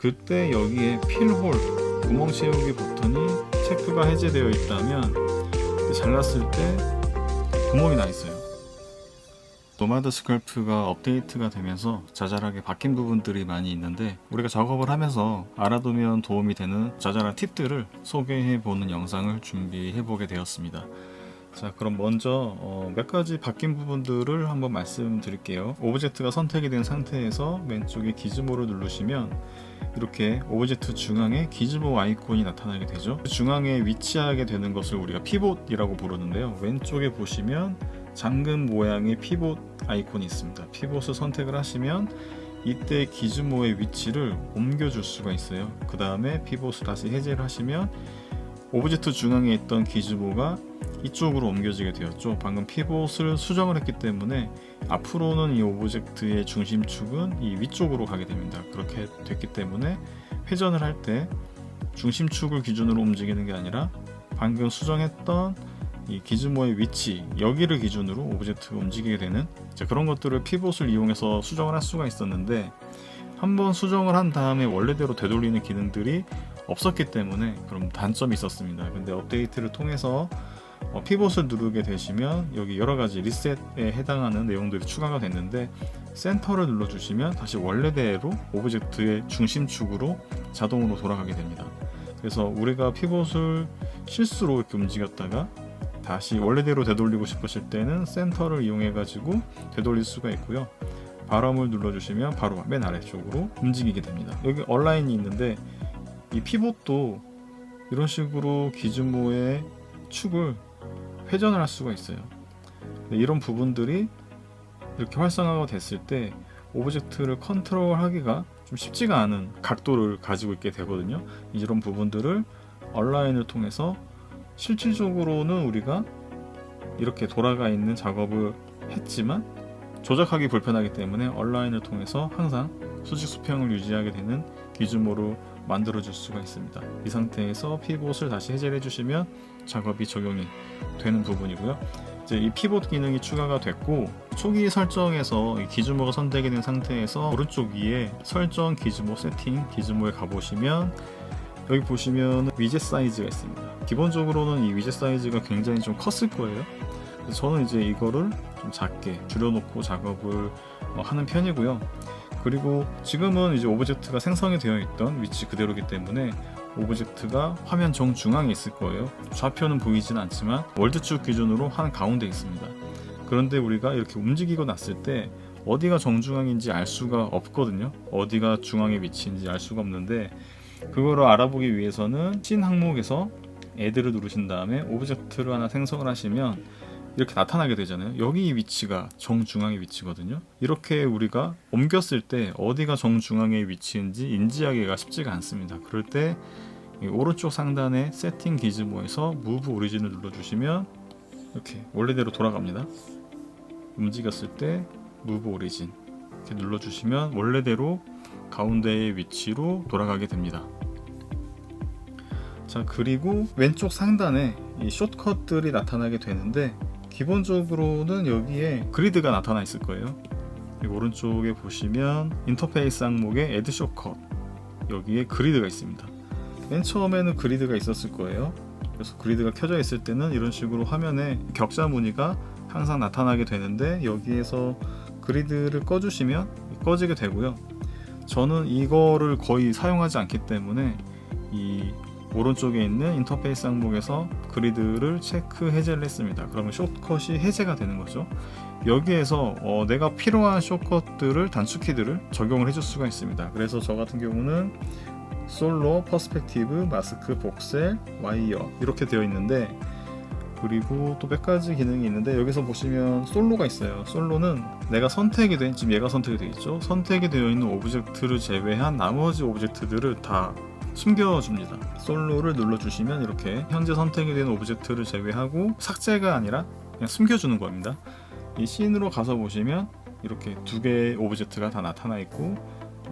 그때 여기에 필홀 구멍 채우기 버튼이 체크가 해제되어 있다면 잘랐을 때 구멍이 나 있어요. 노마드 스컬프가 업데이트가 되면서 자잘하게 바뀐 부분들이 많이 있는데, 우리가 작업을 하면서 알아두면 도움이 되는 자잘한 팁들을 소개해 보는 영상을 준비해 보게 되었습니다. 자, 그럼 먼저 몇 가지 바뀐 부분들을 한번 말씀드릴게요. 오브젝트가 선택이 된 상태에서 왼쪽에 기즈모를 누르시면 이렇게 오브젝트 중앙에 기즈모 아이콘이 나타나게 되죠. 중앙에 위치하게 되는 것을 우리가 피봇이라고 부르는데요. 왼쪽에 보시면 잠금 모양의 피봇 아이콘이 있습니다. 피봇을 선택을 하시면 이때 기즈모의 위치를 옮겨줄 수가 있어요. 그 다음에 피봇을 다시 해제를 하시면 오브젝트 중앙에 있던 기즈모가 이쪽으로 옮겨지게 되었죠. 방금 피봇을 수정을 했기 때문에 앞으로는 이 오브젝트의 중심축은 이 위쪽으로 가게 됩니다. 그렇게 됐기 때문에 회전을 할 때 중심축을 기준으로 움직이는 게 아니라 방금 수정했던 이 기즈모의 위치, 여기를 기준으로 오브젝트가 움직이게 되는 그런 것들을 피봇을 이용해서 수정을 할 수가 있었는데, 한번 수정을 한 다음에 원래대로 되돌리는 기능들이 없었기 때문에 그런 단점이 있었습니다. 근데 업데이트를 통해서 피봇을 누르게 되시면 여기 여러가지 리셋에 해당하는 내용들이 추가가 됐는데, 센터를 눌러주시면 다시 원래대로 오브젝트의 중심축으로 자동으로 돌아가게 됩니다. 그래서 우리가 피봇을 실수로 이렇게 움직였다가 다시 원래대로 되돌리고 싶으실 때는 센터를 이용해 가지고 되돌릴 수가 있고요. 바람을 눌러주시면 바로 맨 아래쪽으로 움직이게 됩니다. 여기 얼라인이 있는데 이 피봇도 이런 식으로 기즈모의 축을 회전을 할 수가 있어요. 이런 부분들이 이렇게 활성화가 됐을 때 오브젝트를 컨트롤하기가 좀 쉽지가 않은 각도를 가지고 있게 되거든요. 이런 부분들을 얼라인을 통해서 실질적으로는 우리가 이렇게 돌아가 있는 작업을 했지만 조작하기 불편하기 때문에 얼라인을 통해서 항상 수직 수평을 유지하게 되는 기즈모로 만들어 줄 수가 있습니다. 이 상태에서 피봇을 다시 해제를 해주시면 작업이 적용이 되는 부분이고요. 이제 이 피봇 기능이 추가가 됐고, 초기 설정에서 이 기즈모가 선택이 된 상태에서 오른쪽 위에 설정 기즈모 세팅 기즈모에 가보시면 여기 보시면 위젯 사이즈가 있습니다. 기본적으로는 이 위젯 사이즈가 굉장히 좀 컸을 거예요. 그래서 저는 이제 이거를 좀 작게 줄여놓고 작업을 하는 편이고요. 그리고 지금은 이제 오브젝트가 생성이 되어 있던 위치 그대로이기 때문에 오브젝트가 화면 정중앙에 있을 거예요. 좌표는 보이진 않지만 월드축 기준으로 한 가운데 있습니다. 그런데 우리가 이렇게 움직이고 났을 때 어디가 정중앙인지 알 수가 없거든요. 어디가 중앙의 위치인지 알 수가 없는데, 그거를 알아보기 위해서는 신 항목에서 애드를 누르신 다음에 오브젝트를 하나 생성을 하시면 이렇게 나타나게 되잖아요. 여기 위치가 정중앙의 위치거든요. 이렇게 우리가 옮겼을 때 어디가 정중앙의 위치인지 인지하기가 쉽지가 않습니다. 그럴 때 오른쪽 상단의 세팅 기즈모에서 Move Origin을 눌러주시면 이렇게 원래대로 돌아갑니다. 움직였을 때 Move Origin 이렇게 눌러주시면 원래대로 가운데의 위치로 돌아가게 됩니다. 자, 그리고 왼쪽 상단에 이 숏컷들이 나타나게 되는데, 기본적으로는 여기에 그리드가 나타나 있을 거예요. 오른쪽에 보시면 인터페이스 항목에 Add Shortcut, 여기에 그리드가 있습니다. 맨 처음에는 그리드가 있었을 거예요. 그래서 그리드가 켜져 있을 때는 이런 식으로 화면에 격자 무늬가 항상 나타나게 되는데, 여기에서 그리드를 꺼주시면 꺼지게 되고요. 저는 이거를 거의 사용하지 않기 때문에 이 오른쪽에 있는 인터페이스 항목에서 그리드를 체크 해제를 했습니다. 그러면 숏컷이 해제가 되는 거죠. 여기에서 내가 필요한 숏컷들을 단축키들을 적용을 해줄 수가 있습니다. 그래서 저 같은 경우는 솔로, 퍼스펙티브, 마스크, 복셀, 와이어 이렇게 되어 있는데, 그리고 또 몇 가지 기능이 있는데, 여기서 보시면 솔로가 있어요. 솔로는 내가 선택이 된, 지금 얘가 선택이 되어 있죠. 선택이 되어 있는 오브젝트를 제외한 나머지 오브젝트들을 다 숨겨줍니다. 솔로를 눌러주시면 이렇게 현재 선택이 된 오브젝트를 제외하고 삭제가 아니라 그냥 숨겨주는 겁니다. 이 씬으로 가서 보시면 이렇게 두 개의 오브젝트가 다 나타나 있고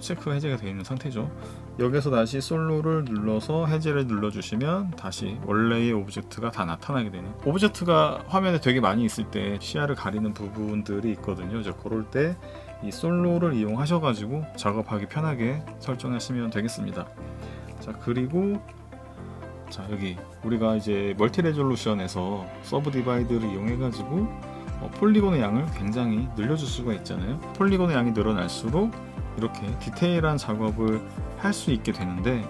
체크 해제가 되어 있는 상태죠. 여기서 다시 솔로를 눌러서 해제를 눌러주시면 다시 원래의 오브젝트가 다 나타나게 되는, 오브젝트가 화면에 되게 많이 있을 때 시야를 가리는 부분들이 있거든요. 이제 그럴 때 이 솔로를 이용하셔가지고 작업하기 편하게 설정하시면 되겠습니다. 자, 그리고 자, 여기 우리가 이제 멀티 레졸루션에서 서브 디바이드를 이용해가지고 폴리곤의 양을 굉장히 늘려줄 수가 있잖아요. 폴리곤의 양이 늘어날수록 이렇게 디테일한 작업을 할 수 있게 되는데,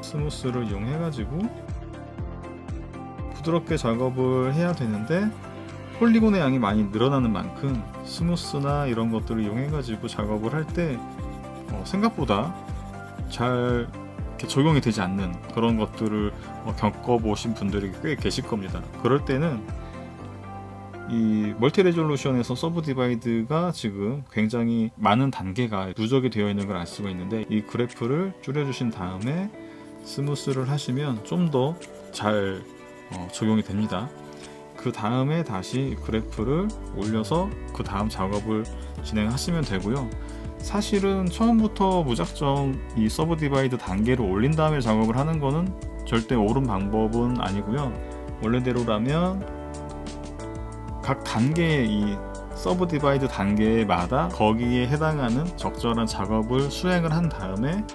스무스를 이용해가지고 부드럽게 작업을 해야 되는데 폴리곤의 양이 많이 늘어나는 만큼 스무스나 이런 것들을 이용해가지고 작업을 할 때 생각보다 잘 이렇게 적용이 되지 않는 그런 것들을 겪어보신 분들이 꽤 계실 겁니다. 그럴 때는 이 멀티 레졸루션에서 서브 디바이드가 지금 굉장히 많은 단계가 누적이 되어 있는 걸 알 수가 있는데, 이 그래프를 줄여주신 다음에 스무스를 하시면 좀 더 잘 적용이 됩니다. 그 다음에 다시 그래프를 올려서 그 다음 작업을 진행하시면 되고요. 사실은 처음부터 무작정 이 서브 디바이드 단계를 올린 다음에 작업을 하는 거는 절대 옳은 방법은 아니고요. 원래대로라면 각 단계의 이 서브 디바이드 단계마다 거기에 해당하는 적절한 작업을 수행을 한 다음에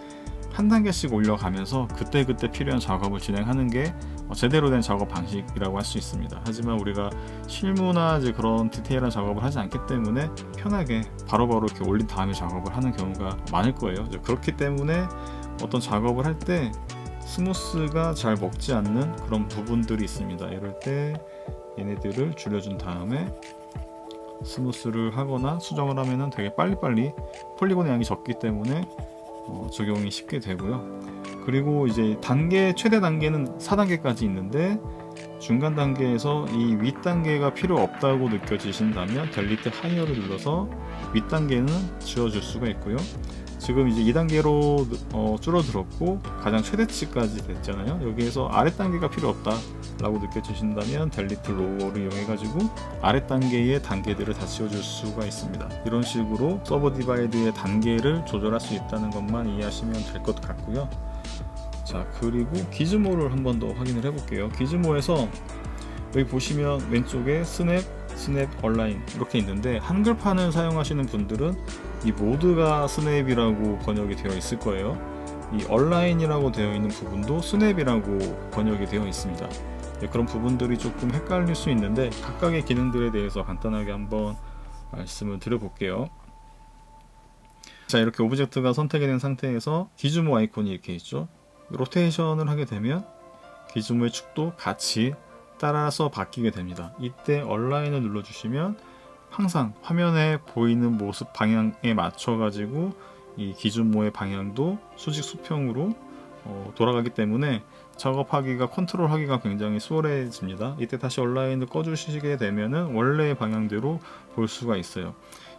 한 단계씩 올려가면서 그때그때 필요한 작업을 진행하는 게 제대로 된 작업 방식이라고 할 수 있습니다. 하지만 우리가 실무나 이제 그런 디테일한 작업을 하지 않기 때문에 편하게 바로바로 이렇게 올린 다음에 작업을 하는 경우가 많을 거예요. 그렇기 때문에 어떤 작업을 할 때 스무스가 잘 먹지 않는 그런 부분들이 있습니다. 이럴 때 얘네들을 줄여준 다음에 스무스를 하거나 수정을 하면은 되게 빨리빨리 폴리곤의 양이 적기 때문에 적용이 쉽게 되고요. 그리고 이제 최대 단계는 4단계까지 있는데, 중간 단계에서 이 윗 단계가 필요 없다고 느껴지신다면 델리트 하이어를 눌러서 윗 단계는 지워줄 수가 있고요. 지금 이제 2단계로 줄어들었고 가장 최대치까지 됐잖아요. 여기에서 아래 단계가 필요 없다 라고 느껴지신다면 델리트 로어를 이용해 가지고 아래 단계의 단계들을 다 지워줄 수가 있습니다. 이런 식으로 서브 디바이드의 단계를 조절할 수 있다는 것만 이해하시면 될 것 같고요. 자, 그리고 기즈모를 한 번 더 확인을 해 볼게요. 기즈모에서 여기 보시면 왼쪽에 스냅, 얼라인 이렇게 있는데, 한글판을 사용하시는 분들은 이 모드가 스냅이라고 번역이 되어 있을 거예요. 이 얼라인이라고 되어 있는 부분도 스냅이라고 번역이 되어 있습니다. 그런 부분들이 조금 헷갈릴 수 있는데 각각의 기능들에 대해서 간단하게 한번 말씀을 드려볼게요. 자, 이렇게 오브젝트가 선택이 된 상태에서 기즈모 아이콘이 이렇게 있죠. 로테이션을 하게 되면 기즈모의 축도 같이 따라서 바뀌게 됩니다. 이때 얼라인을 눌러주시면 항상 화면에 보이는 모습 방향에 맞춰 가지고 이 기즈모의 방향도 수직 수평으로 돌아가기 때문에 작업하기가 컨트롤하기가 굉장히 수월해집니다. 이때 다시 얼라인을 꺼주시게 되면은 원래의 방향대로 볼 수가 있어요.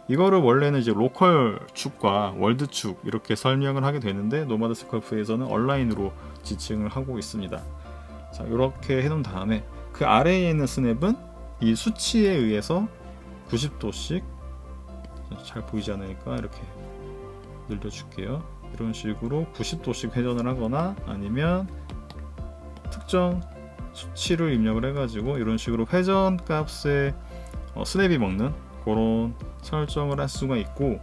이거를 원래는 이제 로컬 축과 월드 축 이렇게 설명을 하게 되는데, 노마드 스컬프에서는 얼라인으로 지칭을 하고 있습니다. 자, 이렇게 해놓은 다음에 그 아래에 있는 스냅은 이 수치에 의해서 90도씩, 잘 보이지 않으니까 이렇게 늘려줄게요. 이런 식으로 90도씩 회전을 하거나 아니면 특정 수치를 입력을 해가지고 이런 식으로 회전 값에 스냅이 먹는 그런 설정을 할 수가 있고,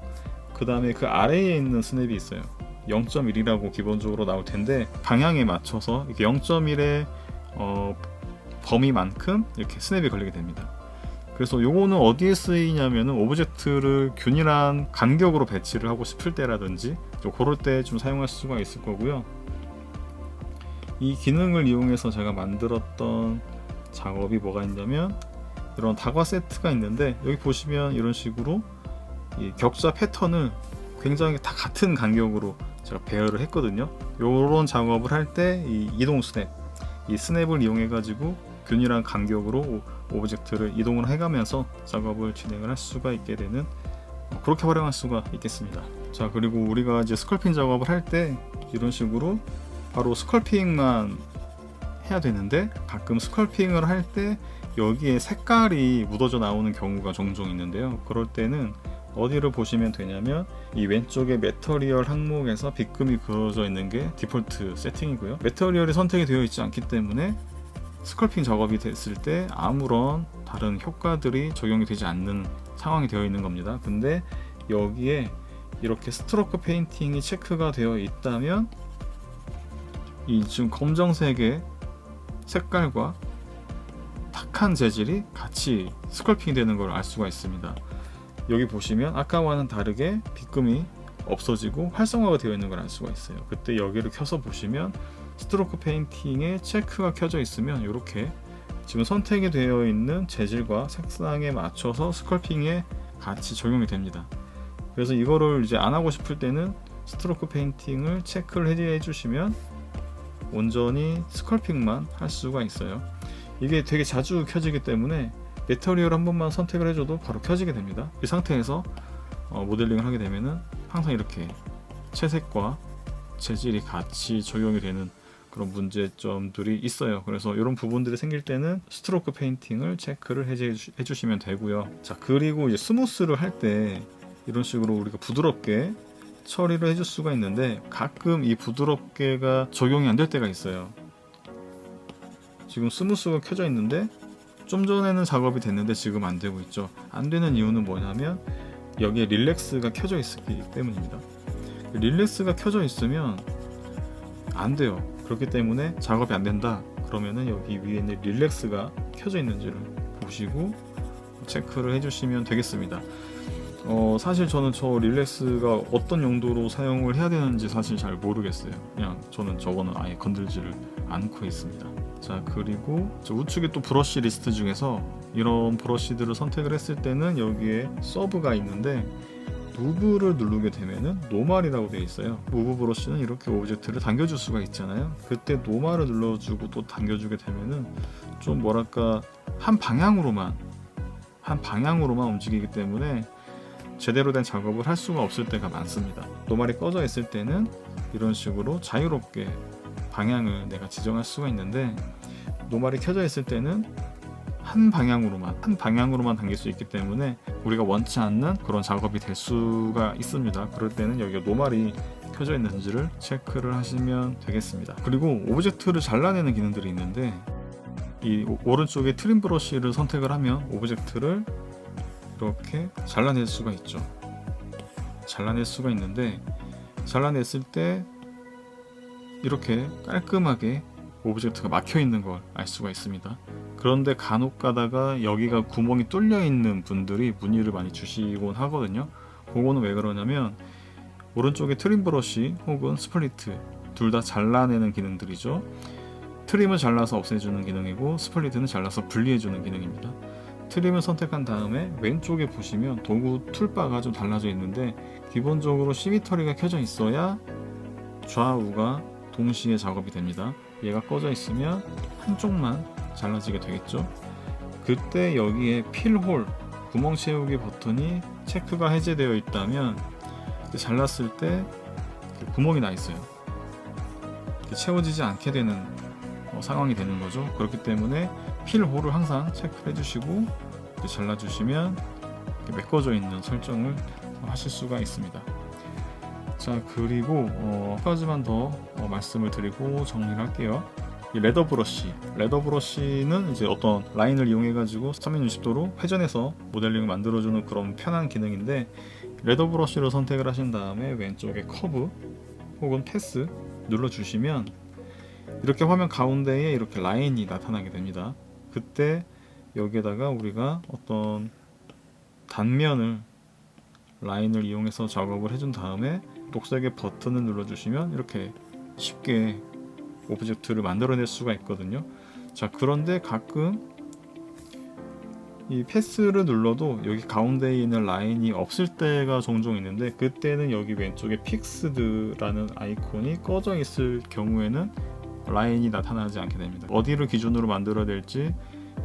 그 다음에 그 아래에 있는 스냅이 있어요. 0.1이라고 기본적으로 나올 텐데, 방향에 맞춰서 0.1의 범위만큼 이렇게 스냅이 걸리게 됩니다. 그래서 요거는 어디에 쓰이냐면은 오브젝트를 균일한 간격으로 배치를 하고 싶을 때라든지 그럴 때 좀 사용할 수가 있을 거고요. 이 기능을 이용해서 제가 만들었던 작업이 뭐가 있냐면, 이런 다과 세트가 있는데 여기 보시면 이런 식으로 이 격자 패턴을 굉장히 다 같은 간격으로 제가 배열을 했거든요. 이런 작업을 할 때 이 이동 스냅, 이 스냅을 이용해 가지고 균일한 간격으로 오브젝트를 이동을 해가면서 작업을 진행을 할 수가 있게 되는, 그렇게 활용할 수가 있겠습니다. 자, 그리고 우리가 이제 스컬핑 작업을 할 때 이런 식으로 바로 스컬핑만 해야 되는데, 가끔 스컬핑을 할 때 여기에 색깔이 묻어져 나오는 경우가 종종 있는데요. 그럴 때는 어디를 보시면 되냐면 이 왼쪽에 매터리얼 항목에서 빗금이 그어져 있는 게 디폴트 세팅이고요. 매터리얼이 선택이 되어 있지 않기 때문에 스컬핑 작업이 됐을 때 아무런 다른 효과들이 적용이 되지 않는 상황이 되어 있는 겁니다. 근데 여기에 이렇게 스트로크 페인팅이 체크가 되어 있다면 이 지금 검정색의 색깔과 탁한 재질이 같이 스컬핑이 되는 걸 알 수가 있습니다. 여기 보시면 아까와는 다르게 빗금이 없어지고 활성화가 되어 있는 걸 알 수가 있어요. 그때 여기를 켜서 보시면 스트로크 페인팅에 체크가 켜져 있으면 이렇게 지금 선택이 되어 있는 재질과 색상에 맞춰서 스컬핑에 같이 적용이 됩니다. 그래서 이거를 이제 안 하고 싶을 때는 스트로크 페인팅을 체크를 해제 주시면 온전히 스컬핑만 할 수가 있어요. 이게 되게 자주 켜지기 때문에 매터리얼 한 번만 선택을 해줘도 바로 켜지게 됩니다. 이 상태에서 모델링을 하게 되면은 항상 이렇게 채색과 재질이 같이 적용이 되는 그런 문제점들이 있어요. 그래서 이런 부분들이 생길 때는 스트로크 페인팅을 체크를 해제해 주시면 되고요. 자, 그리고 이제 스무스를 할 때 이런 식으로 우리가 부드럽게 처리를 해줄 수가 있는데 가끔 이 부드럽게가 적용이 안 될 때가 있어요. 지금 스무스가 켜져 있는데 좀 전에는 작업이 됐는데 지금 안 되고 있죠. 안 되는 이유는 뭐냐면 여기에 릴렉스가 켜져 있기 때문입니다. 릴렉스가 켜져 있으면 안 돼요. 그렇기 때문에 작업이 안 된다 그러면은 여기 위에 있는 릴렉스가 켜져 있는지를 보시고 체크를 해주시면 되겠습니다. 사실 저는 저 릴렉스가 어떤 용도로 사용을 해야 되는지 사실 잘 모르겠어요. 그냥 저는 저거는 아예 건들지를 않고 있습니다. 자, 그리고 저 우측에 또 브러쉬 리스트 중에서 이런 브러쉬들을 선택을 했을 때는 여기에 서브가 있는데 무브를 누르게 되면은 노멀이라고 되어 있어요. 무브 브러쉬는 이렇게 오브젝트를 당겨줄 수가 있잖아요. 그때 노멀을 눌러주고 또 당겨주게 되면은 좀 뭐랄까 한 방향으로만 움직이기 때문에 제대로 된 작업을 할 수가 없을 때가 많습니다. 노멀이 꺼져 있을 때는 이런 식으로 자유롭게 방향을 내가 지정할 수가 있는데 노멀이 켜져 있을 때는 한 방향으로만 당길 수 있기 때문에 우리가 원치 않는 그런 작업이 될 수가 있습니다. 그럴 때는 여기가 노멀이 켜져 있는지를 체크를 하시면 되겠습니다. 그리고 오브젝트를 잘라내는 기능들이 있는데 이 오른쪽에 트림 브러쉬를 선택을 하면 오브젝트를 이렇게 잘라낼 수가 있죠. 잘라낼 수가 있는데 잘라냈을 때 이렇게 깔끔하게 오브젝트가 막혀 있는 걸 알 수가 있습니다. 그런데 간혹 가다가 여기가 구멍이 뚫려 있는 분들이 문의를 많이 주시곤 하거든요. 그거는 왜 그러냐면 오른쪽에 트림 브러쉬 혹은 스플리트 둘 다 잘라내는 기능들이죠. 트림을 잘라서 없애주는 기능이고 스플리트는 잘라서 분리해주는 기능입니다. 트림을 선택한 다음에 왼쪽에 보시면 도구 툴바가 좀 달라져 있는데 기본적으로 시미터리가 켜져 있어야 좌우가 동시에 작업이 됩니다. 얘가 꺼져 있으면 한쪽만 잘라지게 되겠죠. 그때 여기에 필홀 구멍 채우기 버튼이 체크가 해제되어 있다면 잘랐을 때 구멍이 나 있어요. 채워지지 않게 되는 상황이 되는 거죠. 그렇기 때문에 필홀을 항상 체크를 해주시고 잘라주시면 메꿔져 있는 설정을 하실 수가 있습니다. 자, 그리고 한 가지만 더 말씀을 드리고 정리를 할게요. 이 레더 브러쉬는 이제 어떤 라인을 이용해 가지고 360도로 회전해서 모델링을 만들어주는 그런 편한 기능인데 레더 브러쉬로 선택을 하신 다음에 왼쪽에 커브 혹은 패스 눌러주시면 이렇게 화면 가운데에 이렇게 라인이 나타나게 됩니다. 그때 여기에다가 우리가 어떤 단면을 라인을 이용해서 작업을 해준 다음에 녹색의 버튼을 눌러주시면 이렇게 쉽게 오브젝트를 만들어낼 수가 있거든요. 자, 그런데 가끔 이 패스를 눌러도 여기 가운데에 있는 라인이 없을 때가 종종 있는데 그때는 여기 왼쪽에 픽스드라는 아이콘이 꺼져 있을 경우에는 라인이 나타나지 않게 됩니다. 어디를 기준으로 만들어야 될지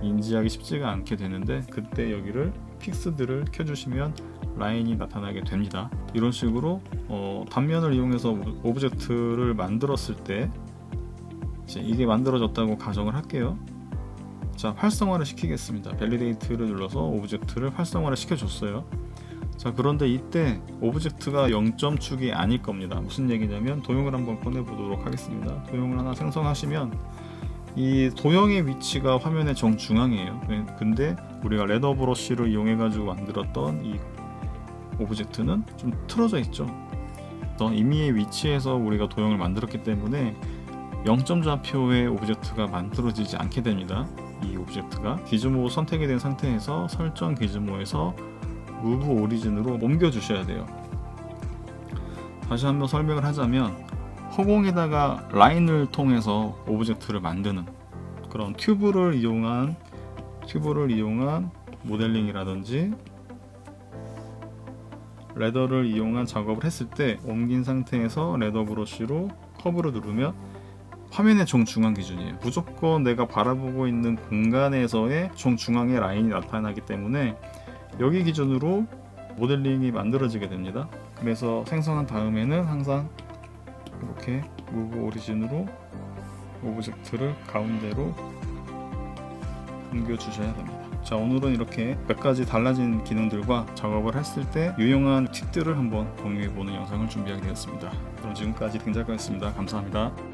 인지하기 쉽지가 않게 되는데 그때 여기를 픽스드를 켜주시면 라인이 나타나게 됩니다. 이런 식으로 단면을 이용해서 오브젝트를 만들었을 때 이제 이게 만들어졌다고 가정을 할게요. 자, 활성화를 시키겠습니다. 밸리데이트를 눌러서 오브젝트를 활성화를 시켜줬어요. 자, 그런데 이때 오브젝트가 0점축이 아닐 겁니다. 무슨 얘기냐면 도형을 한번 꺼내보도록 하겠습니다. 도형을 하나 생성하시면 이 도형의 위치가 화면의 정중앙이에요. 근데 우리가 레더 브러쉬를 이용해 가지고 만들었던 이 오브젝트는 좀 틀어져 있죠. 임의의 위치에서 우리가 도형을 만들었기 때문에 0점 좌표의 오브젝트가 만들어지지 않게 됩니다. 이 오브젝트가 기즈모 선택이 된 상태에서 설정 기즈모에서 무브 오리진으로 옮겨 주셔야 돼요. 다시 한번 설명을 하자면 허공에다가 라인을 통해서 오브젝트를 만드는 그런 큐브를 이용한 모델링이라든지 레더를 이용한 작업을 했을 때 옮긴 상태에서 레더 브러쉬로 커브를 누르면 화면의 정중앙 기준이에요. 무조건 내가 바라보고 있는 공간에서의 정중앙의 라인이 나타나기 때문에 여기 기준으로 모델링이 만들어지게 됩니다. 그래서 생성한 다음에는 항상 이렇게 무브 오리진으로 오브젝트를 가운데로 옮겨 주셔야 됩니다. 자, 오늘은 이렇게 몇 가지 달라진 기능들과 작업을 했을 때 유용한 팁들을 한번 공유해 보는 영상을 준비하게 되었습니다. 그럼 지금까지 딩작가였습니다. 감사합니다.